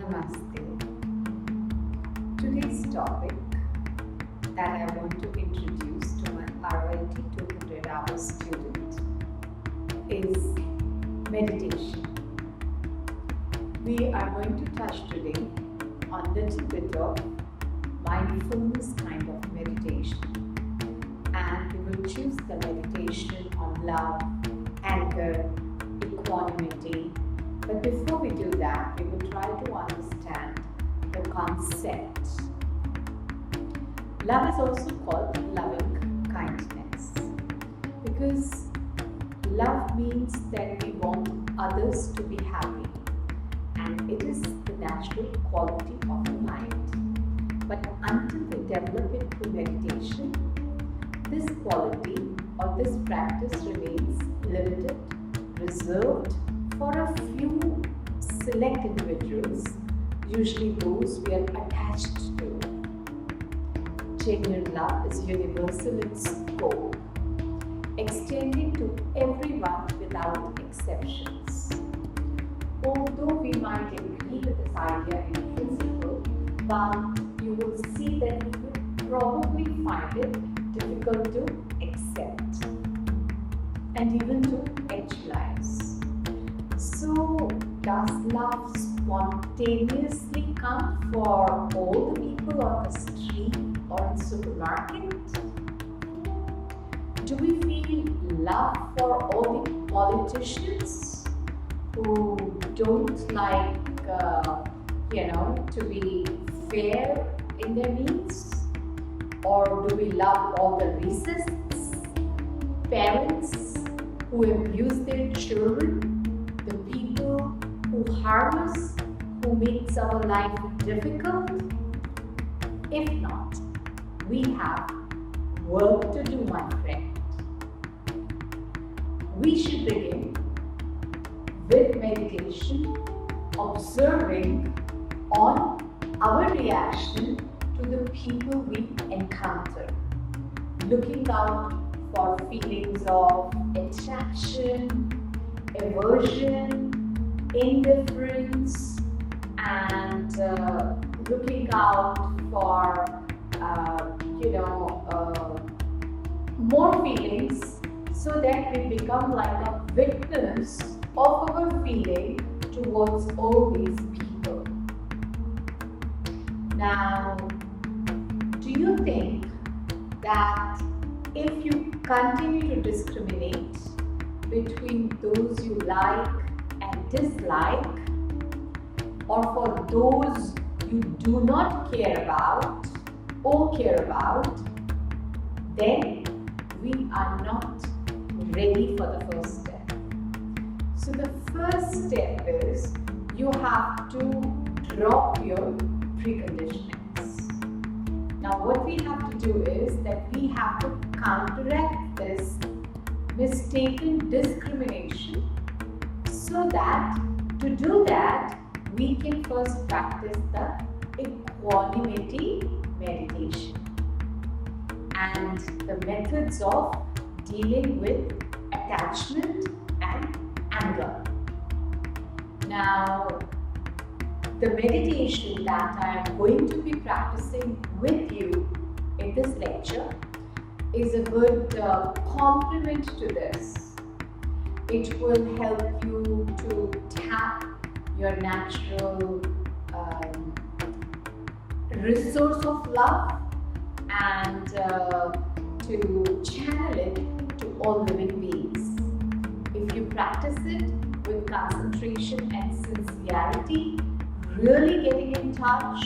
Namaste. Today's topic that I want to introduce to my RYT200 hour student is meditation. We are going to touch today on a little bit of mindfulness kind of meditation, and we will choose the meditation on love, anger, equanimity. But before we do that, we will try to understand the concept. Love is also called loving kindness, because love means that we want others to be happy, and it is the natural quality of the mind. But until we develop it through meditation, this quality or this practice remains limited, reserved for a few select individuals, usually those we are attached to. Genuine love is universal in scope, extending to everyone without exceptions. Although we might agree with this idea in principle, but you will see that you will probably find it difficult to accept and even to actualize. So, does love spontaneously come for all the people on the street or in the supermarket? Do we feel love for all the politicians who don't like, to be fair in their means? Or do we love all the racists, parents who abuse their children, the people who harm us, who makes our life difficult? If not, we have work to do, my friend. We should begin with meditation, observing on our reaction to the people we encounter, looking out for feelings of attraction, aversion, indifference, and looking out for more feelings, so that we become like a witness of our feeling towards all these people. Now, do you think that if you continue to discriminate between those you like and dislike, or for those you do not care about or care about, then we are not ready for the first step. So the first step is you have to drop your preconditionings. Now what we have to do is that we have to counteract this mistaken discrimination, so that to do that we can first practice the equanimity meditation and the methods of dealing with attachment and anger. Now, the meditation that I am going to be practicing with you in this lecture is a good complement to this. It will help you to tap your natural resource of love and to channel it to all living beings. If you practice it with concentration and sincerity, really getting in touch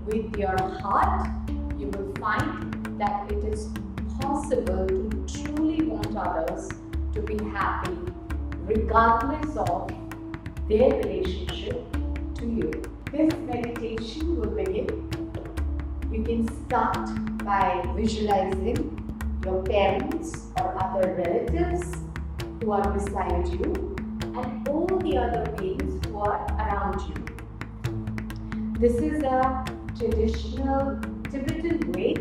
with your heart, you will find that it is possible to truly want others to be happy regardless of their relationship to you. This meditation will begin. You can start by visualizing your parents or other relatives who are beside you and all the other beings who are around you. This is a traditional Tibetan way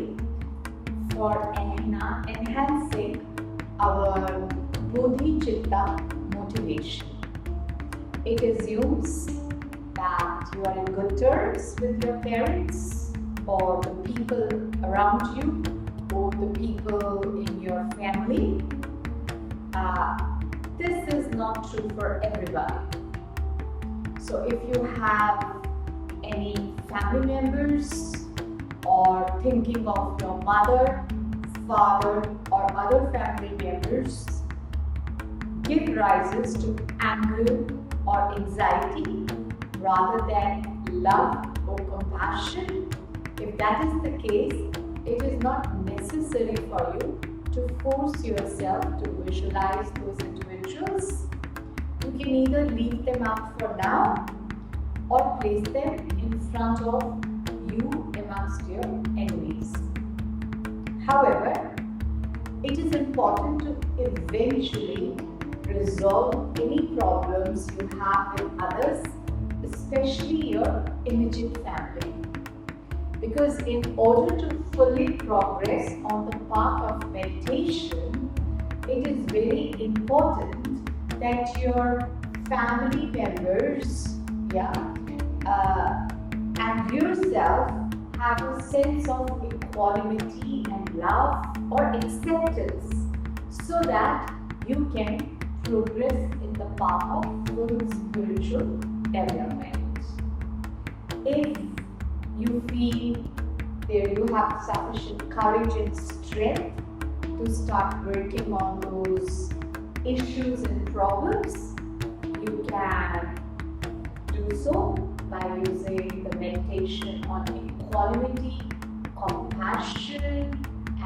for enhancing our bodhicitta motivation. It assumes that you are in good terms with your parents or the people around you or the people in your family. This is not true for everybody. So if you have any family members or thinking of your mother, father or other family members give rises to anger or anxiety rather than love or compassion, if that is the case, it is not necessary for you to force yourself to visualize those individuals. You can either leave them out for now or place them in front of you amongst your enemies. However, it is important to eventually resolve any problems you have with others, especially your immediate family. Because in order to fully progress on the path of meditation, it is very important that your family members and yourself have a sense of equanimity and love or acceptance so that you can progress in the path of full spiritual development. If you feel there you have sufficient courage and strength to start working on those issues and problems, you can do so by using the meditation on equanimity, compassion,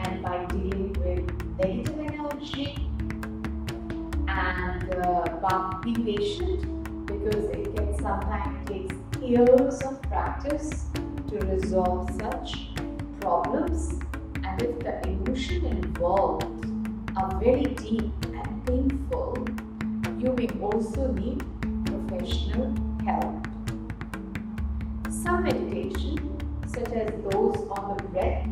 and by dealing with negative energy. And but be patient, because it can sometimes take years of practice to resolve such problems, and if the emotion involved are very deep and painful, you may also need professional help. Some meditation, such as those on the breath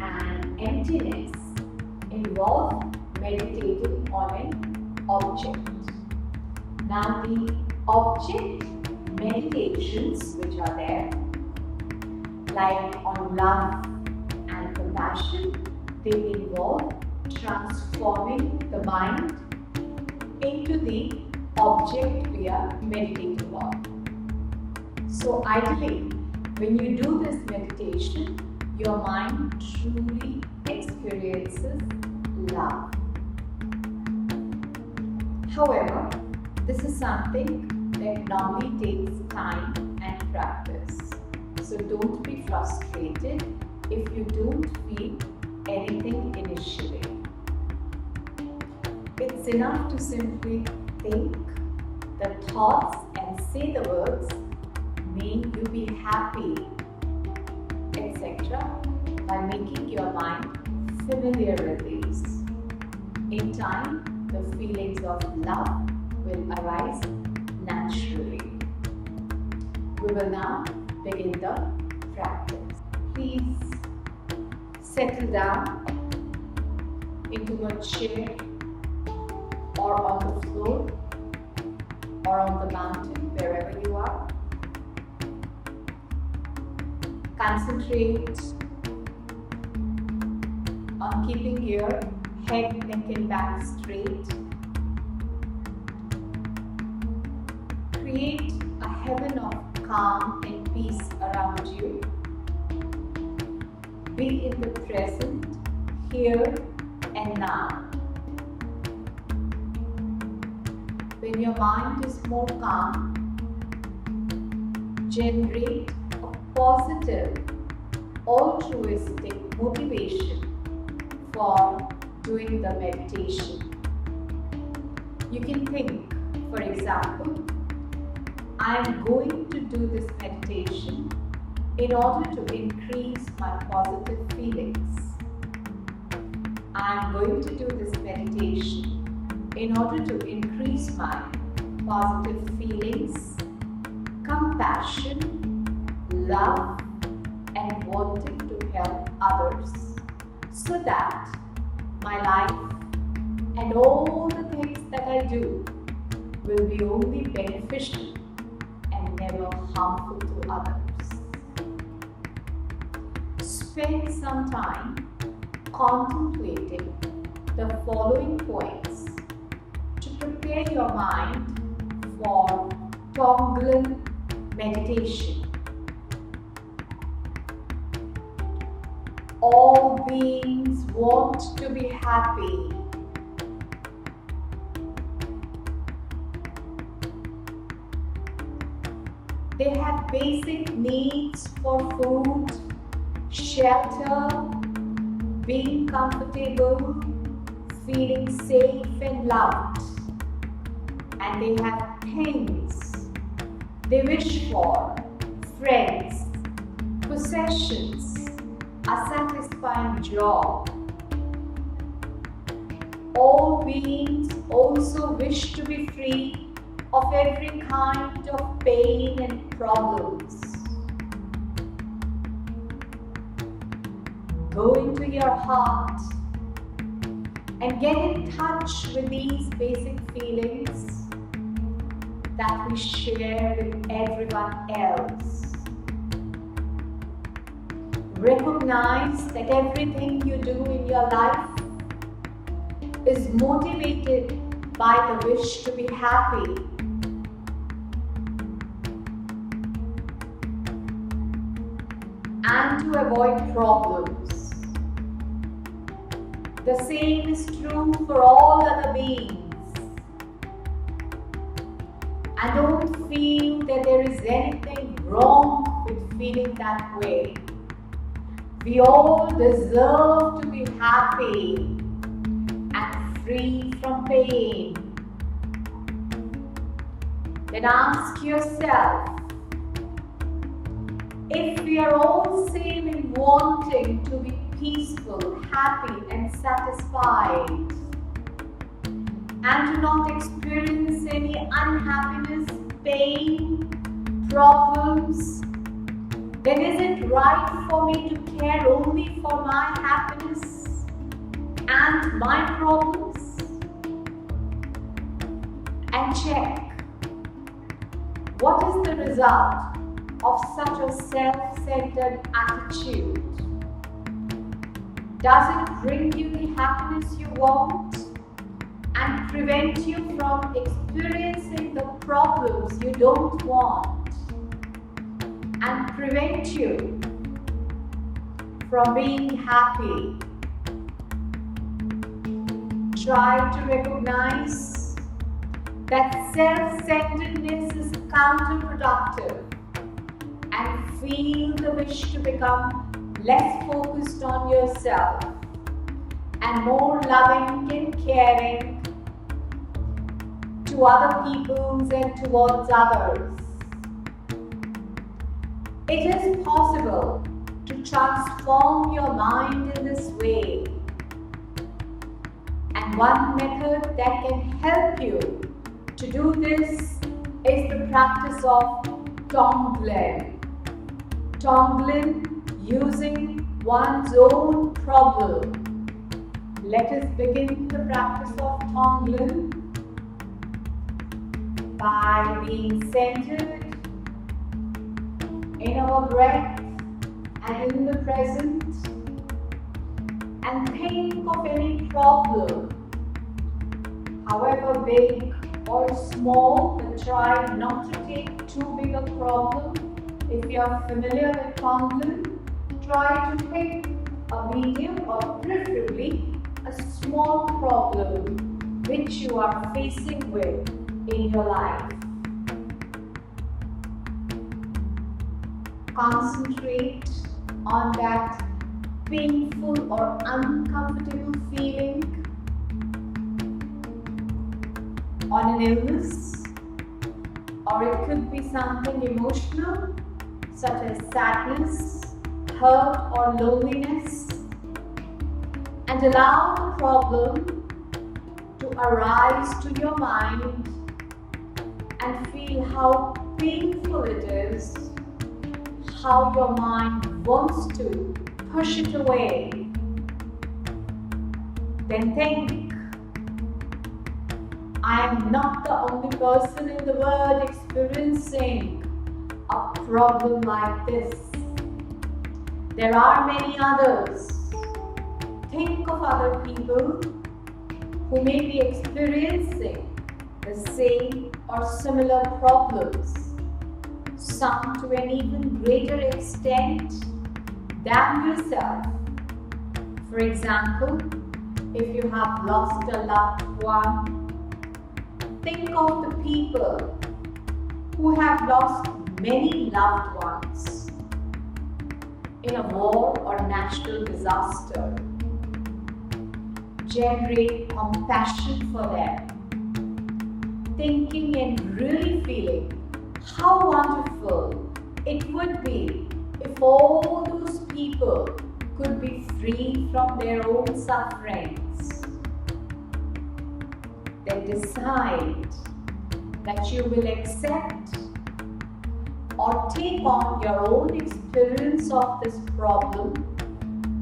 and emptiness, involve meditating on an object. Now the object meditations which are there, like on love and compassion, they involve transforming the mind into the object we are meditating on. So ideally, when you do this meditation, your mind truly experiences love. However, this is something that normally takes time and practice. So don't be frustrated if you don't feel anything initially. It's enough to simply think the thoughts and say the words, "May you be happy," etc. by making your mind familiar with these. In time, the feelings of love will arise naturally. We will now begin the practice. Please settle down into a chair or on the floor or on the mountain, wherever you are. Concentrate on keeping your head, neck and back straight. Create a heaven of calm and peace around you. Be in the present, here and now. When your mind is more calm, generate a positive, altruistic motivation for doing the meditation. You can think, for example, I am going to do this meditation in order to increase my positive feelings. I am going to do this meditation in order to increase my positive feelings, compassion, love, and wanting to help others, so that my life and all the things that I do will be only beneficial and never harmful to others. Spend some time contemplating the following points to prepare your mind for Tonglen meditation. All beings want to be happy. They have basic needs for food, shelter, being comfortable, feeling safe and loved. And they have things they wish for: friends, possessions, a satisfying job. All beings also wish to be free of every kind of pain and problems. Go into your heart and get in touch with these basic feelings that we share with everyone else. Recognize that everything you do in your life is motivated by the wish to be happy. And to avoid problems. The same is true for all other beings. And don't feel that there is anything wrong with feeling that way. We all deserve to be happy and free from pain. Then ask yourself, if we are all same in wanting to be peaceful, happy and satisfied, and do not experience any unhappiness, pain, problems, then is it right for me to care only for my happiness and my problems? And check, what is the result of such a self-centered attitude? Does it bring you the happiness you want and prevent you from experiencing the problems you don't want and prevent you from being happy? Try to recognize that self-centeredness is counterproductive and feel the wish to become less focused on yourself and more loving and caring to other people and towards others. It is possible to transform your mind in this way. And one method that can help you to do this is the practice of Tonglen. Tonglen using one's own problem. Let us begin the practice of Tonglen by being centered in our breath and in the present, and think of any problem, however big or small, but try not to take too big a problem. If you are familiar with Tonglen, try to pick a medium or preferably a small problem which you are facing with in your life. Concentrate on that painful or uncomfortable feeling, on an illness, or it could be something emotional such as sadness, hurt or loneliness, and allow the problem to arise to your mind and feel how painful it is, how your mind wants to push it away. Then think, I am not the only person in the world experiencing a problem like this. There are many others. Think of other people who may be experiencing the same or similar problems, some to an even greater extent than yourself. For example, if you have lost a loved one, think of the people who have lost many loved ones in a war or natural disaster. Generate compassion for them, thinking and really feeling how wonderful it would be if all those people could be free from their own sufferings. Then decide that you will accept or take on your own experience of this problem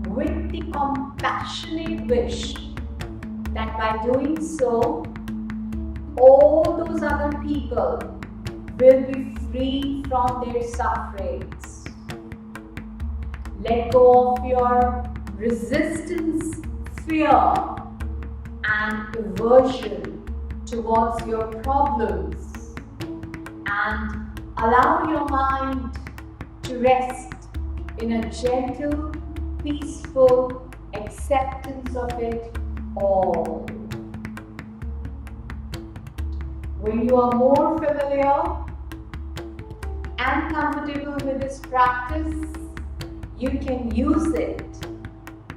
with the compassionate wish that by doing so, all those other people will be free from their sufferings. Let go of your resistance, fear, and aversion towards your problems and allow your mind to rest in a gentle, peaceful acceptance of it all. When you are more familiar and comfortable with this practice, you can use it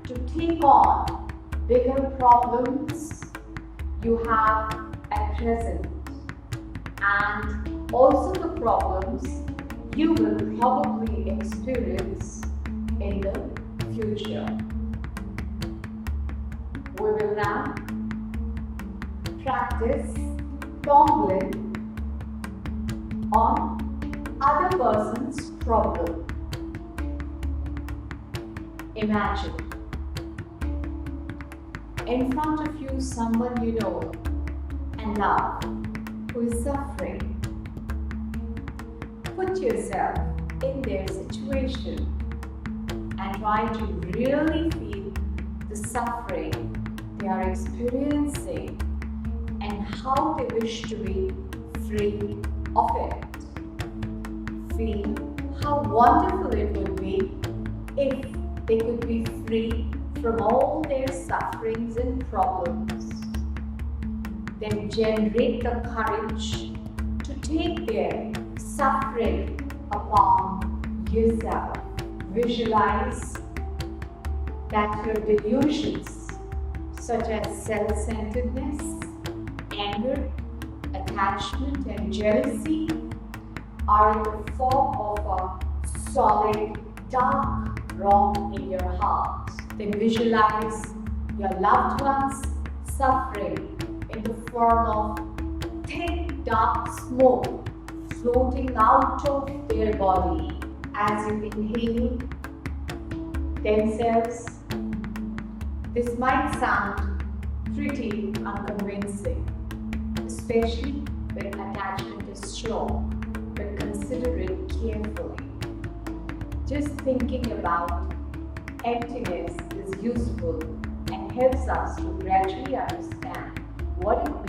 to take on bigger problems you have at present and also the problems you will probably experience in the future. We will now practice Tonglen on other person's problem. Imagine in front of you someone you know and love who is suffering. Put yourself in their situation and try to really feel the suffering they are experiencing and how they wish to be free of it. Feel how wonderful it would be if they could be free from all their sufferings and problems. Then generate the courage to take their suffering upon yourself. Visualize that your delusions such as self-centeredness, anger, attachment and jealousy are in the form of a solid dark rock in your heart. Then visualize your loved ones suffering in the form of thick dark smoke floating out of their body as you inhale themselves. This might sound pretty unconvincing, especially when attachment is strong, but consider it carefully. Just thinking about emptiness is useful and helps us to gradually understand what it